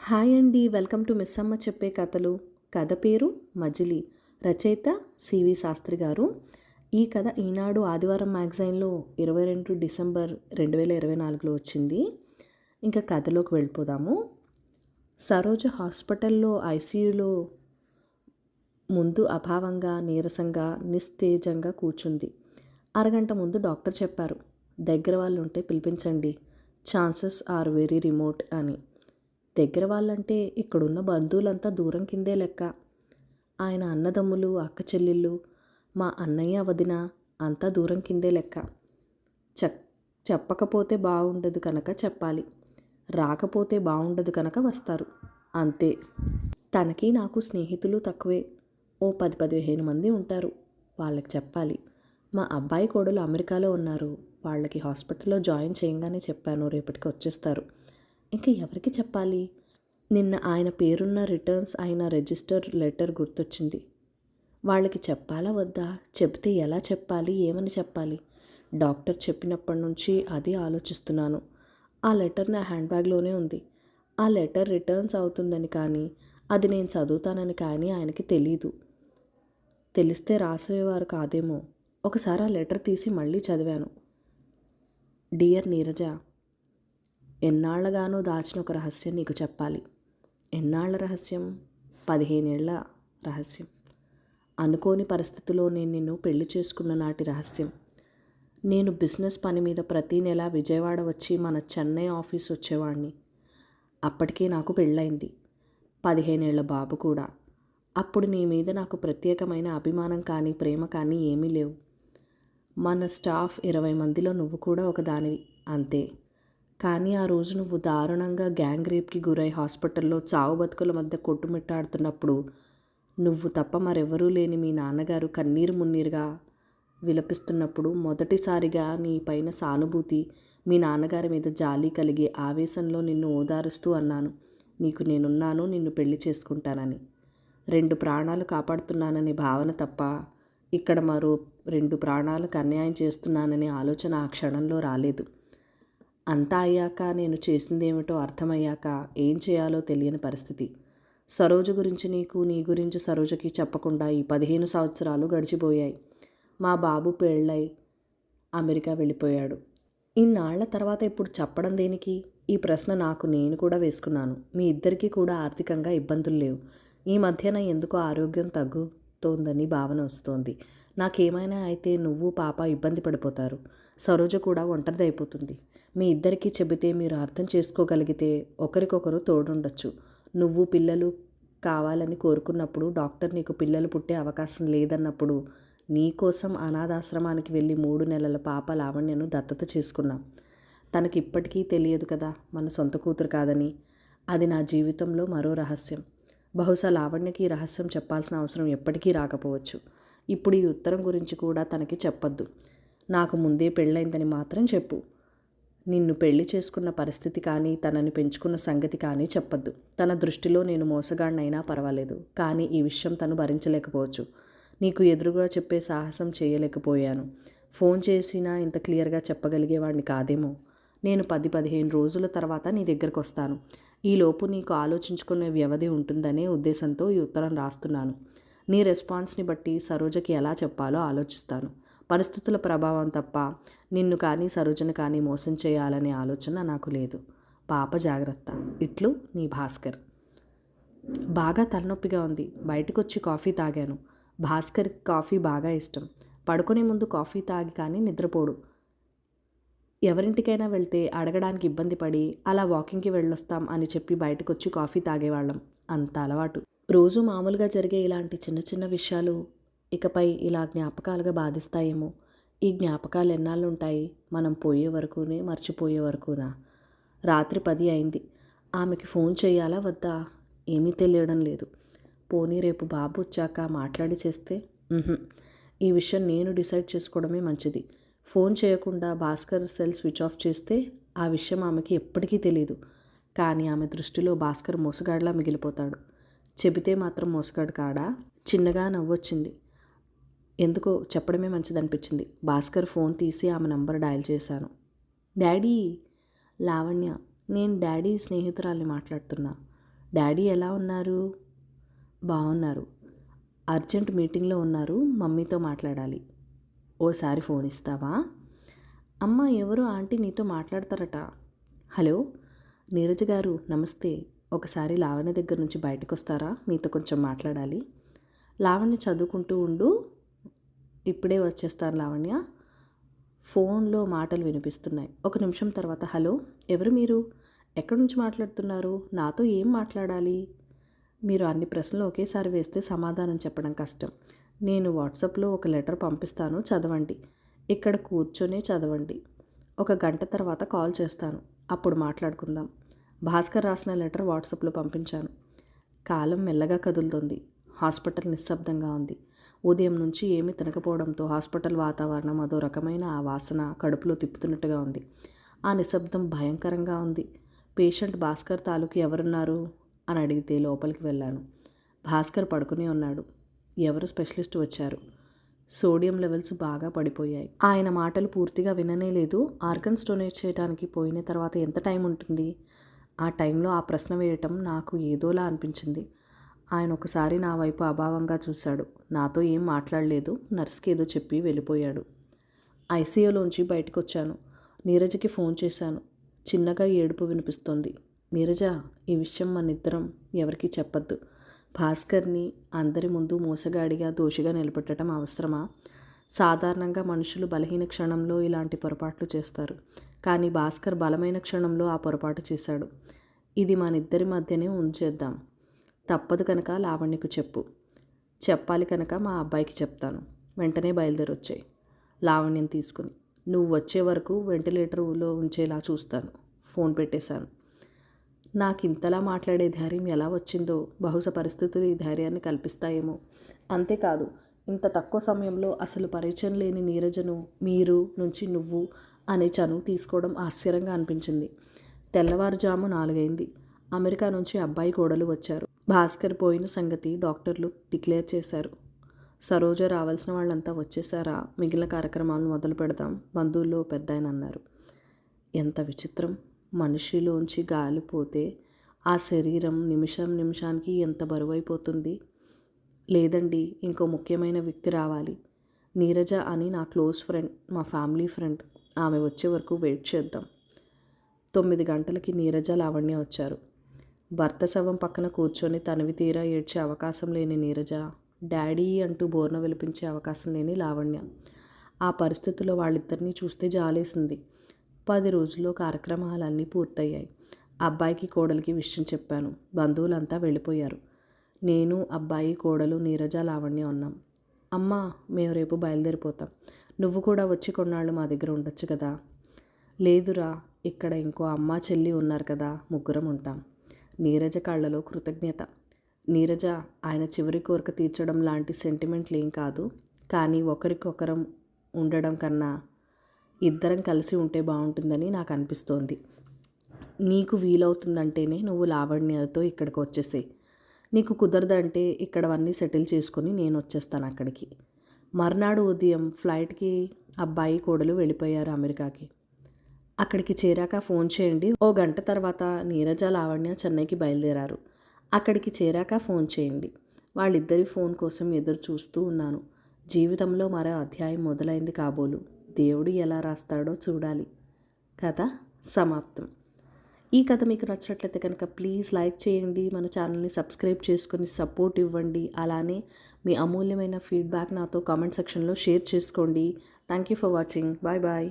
Hi అండి, welcome to miss అమ్మ చెప్పే కథలు. కథ పేరు మజిలీ. రచయిత సివి శాస్త్రి గారు. ఈ కథ ఈనాడు ఆదివారం మ్యాగజైన్లో 22 డిసెంబర్ 2024లో వచ్చింది. ఇంకా కథలోకి వెళ్ళిపోదాము. సరోజ హాస్పిటల్లో ఐసీయూలో ముందు అభావంగా, నీరసంగా, నిస్తేజంగా కూర్చుంది. అరగంట ముందు డాక్టర్ చెప్పారు, దగ్గర వాళ్ళు ఉంటే పిలిపించండి, ఛాన్సెస్ ఆర్ వెరీ రిమోట్ అని. దగ్గర వాళ్ళంటే ఇక్కడున్న బంధువులంతా దూరం కిందే లెక్క. ఆయన అన్నదమ్ములు, అక్క చెల్లెళ్ళు, మా అన్నయ్య, వదిన అంతా దూరం కిందే లెక్క. చెప్పకపోతే బాగుండదు కనుక చెప్పాలి, రాకపోతే బాగుండదు కనుక వస్తారు, అంతే. తనకి నాకు స్నేహితులు తక్కువే, ఓ 10-15 మంది ఉంటారు. వాళ్ళకి చెప్పాలి. మా అబ్బాయి కోడలు అమెరికాలో ఉన్నారు, వాళ్ళకి హాస్పిటల్లో జాయిన్ చేయంగానే చెప్పాను, రేపటికి వచ్చేస్తారు. ఇంకా ఎవరికి చెప్పాలి? నిన్న ఆయన పేరున్న రిటర్న్స్ అయిన రిజిస్టర్ లెటర్ గుర్తొచ్చింది. వాళ్ళకి చెప్పాలా వద్దా? చెబితే ఎలా చెప్పాలి, ఏమని చెప్పాలి? డాక్టర్ చెప్పినప్పటి నుంచి అది ఆలోచిస్తున్నాను. ఆ లెటర్ నా హ్యాండ్ బ్యాగ్లోనే ఉంది. ఆ లెటర్ రిటర్న్స్ అవుతుందని కానీ, అది నేను చదువుతానని కానీ ఆయనకి తెలీదు. తెలిస్తే రాసేవారు కాదేమో. ఒకసారి ఆ లెటర్ తీసి మళ్ళీ చదివాను. డియర్ నీరజ, ఎన్నాళ్లగానో దాచిన ఒక రహస్యం నీకు చెప్పాలి. ఎన్నాళ్ల రహస్యం? 15 ఏళ్ల రహస్యం. అనుకోని పరిస్థితిలో నేను నిన్ను పెళ్లి చేసుకున్న నాటి రహస్యం. నేను బిజినెస్ పని మీద ప్రతీ నెల విజయవాడ వచ్చి మన చెన్నై ఆఫీస్ వచ్చేవాడిని. అప్పటికే నాకు పెళ్ళయింది, 15 ఏళ్ల బాబు కూడా. అప్పుడు నీ మీద నాకు ప్రత్యేకమైన అభిమానం కానీ ప్రేమ కానీ ఏమీ లేవు. మన స్టాఫ్ 20 మందిలో నువ్వు కూడా ఒకదానివి, అంతే. కానీ ఆ రోజు నువ్వు దారుణంగా గ్యాంగ్ రేప్కి గురై హాస్పిటల్లో చావు బతుకుల మధ్య కొట్టుమిట్టాడుతున్నప్పుడు, నువ్వు తప్ప మరెవరూ లేని మీ నాన్నగారు కన్నీరు మున్నీరుగా విలపిస్తున్నప్పుడు మొదటిసారిగా నీ పైన సానుభూతి, మీ నాన్నగారి మీద జాలి కలిగి ఆవేశంలో నిన్ను ఓదారుస్తూ అన్నాను, నీకు నేనున్నాను, నిన్ను పెళ్లి చేసుకుంటానని. 2 ప్రాణాలు కాపాడుతున్నాననే భావన తప్ప ఇక్కడ మరో 2 ప్రాణాలకు అన్యాయం చేస్తున్నాననే ఆలోచన ఆ క్షణంలో రాలేదు. అంతా అయ్యాక, నేను చేసిందేమిటో అర్థమయ్యాక ఏం చేయాలో తెలియని పరిస్థితి. సరోజ గురించి నీకు, నీ గురించి సరోజకి చెప్పకుండా ఈ 15 సంవత్సరాలు గడిచిపోయాయి. మా బాబు పెళ్ళై అమెరికా వెళ్ళిపోయాడు. ఇన్నాళ్ల తర్వాత ఇప్పుడు చెప్పడం దేనికి? ఈ ప్రశ్న నాకు నేను కూడా వేసుకున్నాను. మీ ఇద్దరికీ కూడా ఆర్థికంగా ఇబ్బందులు లేవు. ఈ మధ్యన ఎందుకో ఆరోగ్యం తగ్గుతోందని భావన వస్తోంది. నాకేమైనా అయితే నువ్వు పాప ఇబ్బంది పడిపోతారు. సరోజ కూడా ఒంటరిదైపోతుంది. మీ ఇద్దరికీ చెబితే మీరు అర్థం చేసుకోగలిగితే ఒకరికొకరు తోడుండొచ్చు. నువ్వు పిల్లలు కావాలని కోరుకున్నప్పుడు, డాక్టర్ నీకు పిల్లలు పుట్టే అవకాశం లేదన్నప్పుడు, నీ కోసం అనాథాశ్రమానికి వెళ్ళి 3 నెలల పాప లావణ్యను దత్తత చేసుకున్నాం. తనకి ఇప్పటికీ తెలియదు కదా మన సొంత కూతురు కాదని. అది నా జీవితంలో మరో రహస్యం. బహుశా లావణ్యకి ఈ రహస్యం చెప్పాల్సిన అవసరం ఎప్పటికీ రాకపోవచ్చు. ఇప్పుడు ఈ ఉత్తరం గురించి కూడా తనకి చెప్పొద్దు. నాకు ముందే పెళ్ళైందని మాత్రం చెప్పు. నిన్ను పెళ్లి చేసుకున్న పరిస్థితి కానీ, తనని పెంచుకున్న సంగతి కానీ చెప్పొద్దు. తన దృష్టిలో నేను మోసగాడినైనా పర్వాలేదు, కానీ ఈ విషయం తను భరించలేకపోవచ్చు. నీకు ఎదురుగా చెప్పే సాహసం చేయలేకపోయాను. ఫోన్ చేసినా ఇంత క్లియర్గా చెప్పగలిగేవాడిని కాదేమో. నేను 10-15 రోజుల తర్వాత నీ దగ్గరకు వస్తాను. ఈలోపు నీకు ఆలోచించుకునే వ్యవధి ఉంటుందనే ఉద్దేశంతో ఈ ఉత్తరం రాస్తున్నాను. నీ రెస్పాన్స్ని బట్టి సరోజకి ఎలా చెప్పాలో ఆలోచిస్తాను. పరిస్థితుల ప్రభావం తప్ప నిన్ను కానీ సరోజను కానీ మోసం చేయాలనే ఆలోచన నాకు లేదు. పాప జాగ్రత్త. ఇట్లు నీ భాస్కర్. బాగా తలనొప్పిగా ఉంది. బయటకొచ్చి కాఫీ తాగాను. భాస్కర్ కాఫీ బాగా ఇష్టం. పడుకునే ముందు కాఫీ తాగి కానీ నిద్రపోడు. ఎవరింటికైనా వెళ్తే అడగడానికి ఇబ్బంది పడి అలా వాకింగ్కి వెళ్ళొస్తాం అని చెప్పి బయటకొచ్చి కాఫీ తాగేవాళ్ళం. అంత అలవాటు. రోజు మామూలుగా జరిగే ఇలాంటి చిన్న చిన్న విషయాలు ఇకపై ఇలా జ్ఞాపకాలుగా బాధిస్తాయేమో. ఈ జ్ఞాపకాలు ఎన్నాళ్ళు ఉంటాయి? మనం పోయే వరకునే, మర్చిపోయే వరకునా? రాత్రి 10 అయింది. ఆమెకి ఫోన్ చేయాలా వద్దా ఏమీ తెలియడం లేదు. పోనీ రేపు బాబు వచ్చాక మాట్లాడి చేస్తే? ఈ విషయం నేను డిసైడ్ చేసుకోవడమే మంచిది. ఫోన్ చేయకుండా భాస్కర్ సెల్ స్విచ్ ఆఫ్ చేస్తే ఆ విషయం ఆమెకి ఎప్పటికీ తెలీదు. కానీ ఆమె దృష్టిలో భాస్కర్ మోసగాడిలా మిగిలిపోతాడు. చెబితే మాత్రం మోసగాడు కాడా? చిన్నగా నవ్వొచ్చింది. ఎందుకో చెప్పడమే మంచిదనిపించింది. భాస్కర్ ఫోన్ తీసి ఆమె నంబర్ డయల్ చేశాను. డాడీ. లావణ్య. నేను డాడీ స్నేహితురాల్ని మాట్లాడుతున్నా. డాడీ ఎలా ఉన్నారు? బాగున్నారు. అర్జెంట్ మీటింగ్లో ఉన్నారు, మమ్మీతో మాట్లాడాలి. ఓసారి ఫోన్ ఇస్తావా? అమ్మ ఎవరు ఆంటీ నీతో మాట్లాడతారట. హలో నీరజ్ గారు, నమస్తే. ఒకసారి లావణ్య దగ్గర నుంచి బయటకు వస్తారా? మీతో కొంచెం మాట్లాడాలి. లావణ్య చదువుకుంటూ ఉండు, ఇప్పుడే వచ్చేస్తాను లావణ్య. ఫోన్లో మాటలు వినిపిస్తున్నాయి. ఒక నిమిషం తర్వాత, హలో ఎవరు మీరు? ఎక్కడి నుంచి మాట్లాడుతున్నారు? నాతో ఏం మాట్లాడాలి? మీరు అన్ని ప్రశ్నలు ఒకేసారి వేస్తే సమాధానం చెప్పడం కష్టం. నేను వాట్సాప్లో ఒక లెటర్ పంపిస్తాను, చదవండి. ఇక్కడ కూర్చొనే చదవండి. ఒక గంట తర్వాత కాల్ చేస్తాను, అప్పుడు మాట్లాడుకుందాం. భాస్కర్ రాసిన లెటర్ వాట్సాప్లో పంపించాను. కాలం మెల్లగా కదులుతుంది. హాస్పిటల్ నిశ్శబ్దంగా ఉంది. ఉదయం నుంచి ఏమీ తినకపోవడంతో హాస్పిటల్ వాతావరణం అదో రకమైన ఆ వాసన కడుపులో తిప్పుతున్నట్టుగా ఉంది. ఆ నిశ్శబ్దం భయంకరంగా ఉంది. పేషెంట్ భాస్కర్ తాలూకు ఎవరున్నారు అని అడిగితే లోపలికి వెళ్ళాను. భాస్కర్ పడుకుని ఉన్నాడు. ఎవరు స్పెషలిస్ట్ వచ్చారు. సోడియం లెవెల్స్ బాగా పడిపోయాయి. ఆయన మాటలు పూర్తిగా విననే లేదు. ఆర్గన్స్ డొనేట్ చేయడానికి పోయిన తర్వాత ఎంత టైం ఉంటుంది? ఆ టైంలో ఆ ప్రశ్న వేయటం నాకు ఏదోలా అనిపించింది. ఆయన ఒకసారి నా వైపు అభావంగా చూశాడు. నాతో ఏం మాట్లాడలేదు. నర్స్కి ఏదో చెప్పి వెళ్ళిపోయాడు. ఐసీయూలోంచి బయటకు వచ్చాను. నీరజకి ఫోన్ చేశాను. చిన్నగా ఏడుపు వినిపిస్తోంది. నీరజ, ఈ విషయం మనిద్దరం ఎవరికీ చెప్పొద్దు. భాస్కర్ని అందరి ముందు మోసగాడిగా, దోషిగా నిలబెట్టడం అవసరమా? సాధారణంగా మనుషులు బలహీన క్షణంలో ఇలాంటి పొరపాట్లు చేస్తారు. కానీ భాస్కర్ బలమైన క్షణంలో ఆ పొరపాటు చేశాడు. ఇది మనిద్దరి మధ్యనే ఉంచేద్దాం. తప్పదు కనుక లావణ్యకు చెప్పు. చెప్పాలి కనుక మా అబ్బాయికి చెప్తాను. వెంటనే బయలుదేరొచ్చాయి లావణ్యం తీసుకుని. నువ్వు వచ్చే వరకు వెంటిలేటర్లో ఉంచేలా చూస్తాను. ఫోన్ పెట్టేశాను. నాకు ఇంతలా మాట్లాడే ధైర్యం ఎలా వచ్చిందో, బహుశా పరిస్థితులు ఈ ధైర్యాన్ని కల్పిస్తాయేమో. అంతేకాదు, ఇంత తక్కువ సమయంలో అసలు పరిచయం లేని నీరజను మీరు నుంచి నువ్వు అనే చనువు తీసుకోవడం ఆశ్చర్యంగా అనిపించింది. తెల్లవారుజాము 4 అయింది. అమెరికా నుంచి అబ్బాయి కోడలు వచ్చారు. భాస్కర్ పోయిన సంగతి డాక్టర్లు డిక్లేర్ చేశారు. సరోజ రావాల్సిన వాళ్ళంతా వచ్చేసారా? మిగిలిన కార్యక్రమాలను మొదలు పెడదాం, బంధువుల్లో పెద్దాయన అన్నారు. ఎంత విచిత్రం! మనిషిలోంచి గాలిపోతే ఆ శరీరం నిమిషం నిమిషానికి ఎంత బరువైపోతుంది. లేదండి, ఇంకో ముఖ్యమైన వ్యక్తి రావాలి. నీరజ అని నా క్లోజ్ ఫ్రెండ్, మా ఫ్యామిలీ ఫ్రెండ్. ఆమె వచ్చే వరకు వెయిట్ చేద్దాం. 9 గంటలకి నీరజ, లావణ్య వచ్చారు. భర్త శవం పక్కన కూర్చొని తనివి తీరా ఏడ్చే అవకాశం లేని నీరజ, డాడీ అంటూ బోర్న విలిపించే అవకాశం లేని లావణ్య. ఆ పరిస్థితుల్లో వాళ్ళిద్దరినీ చూస్తే జాలేసింది. 10 రోజుల్లో కార్యక్రమాలన్నీ పూర్తయ్యాయి. అబ్బాయికి కోడలికి విషయం చెప్పాను. బంధువులంతా వెళ్ళిపోయారు. నేను, అబ్బాయి, కోడలు, నీరజ, లావణ్య ఉన్నాం. అమ్మా, మేము రేపు బయలుదేరిపోతాం. నువ్వు కూడా వచ్చి కొన్నాళ్ళు మా దగ్గర ఉండొచ్చు కదా. లేదురా, ఇక్కడ ఇంకో అమ్మ చెల్లి ఉన్నారు కదా, ముగ్గురం ఉంటాం. నీరజ కళ్ళలో కృతజ్ఞత. నీరజ, ఆయన చివరి కోరిక తీర్చడం లాంటి సెంటిమెంట్లు ఏం కాదు. కానీ ఒకరికొకరం ఉండడం కన్నా ఇద్దరం కలిసి ఉంటే బాగుంటుందని నాకు అనిపిస్తోంది. నీకు వీలవుతుందంటేనే నువ్వు లావణ్యతో ఇక్కడికి వచ్చేసేయి. నీకు కుదరదంటే ఇక్కడవన్నీ సెటిల్ చేసుకొని నేను వచ్చేస్తాను అక్కడికి. మర్నాడు ఉదయం ఫ్లైట్కి అబ్బాయి కోడలు వెళ్ళిపోయారు అమెరికాకి. అక్కడికి చేరాక ఫోన్ చేయండి. ఓ గంట తర్వాత నీరజ, లావణ్య చెన్నైకి బయలుదేరారు. అక్కడికి చేరాక ఫోన్ చేయండి. వాళ్ళిద్దరి ఫోన్ కోసం ఎదురు చూస్తూ ఉన్నాను. జీవితంలో మరో అధ్యాయం మొదలైంది కాబోలు. దేవుడు ఎలా రాస్తాడో చూడాలి. కథ సమాప్తం. ఈ కథ మీకు నచ్చినట్లయితే కనుక ప్లీజ్ లైక్ చేయండి. మన ఛానల్ని సబ్స్క్రైబ్ చేసుకొని సపోర్ట్ ఇవ్వండి. అలానే మీ అమూల్యమైన ఫీడ్బ్యాక్ నాతో కామెంట్ సెక్షన్లో షేర్ చేసుకోండి. Thank you for watching. Bye bye.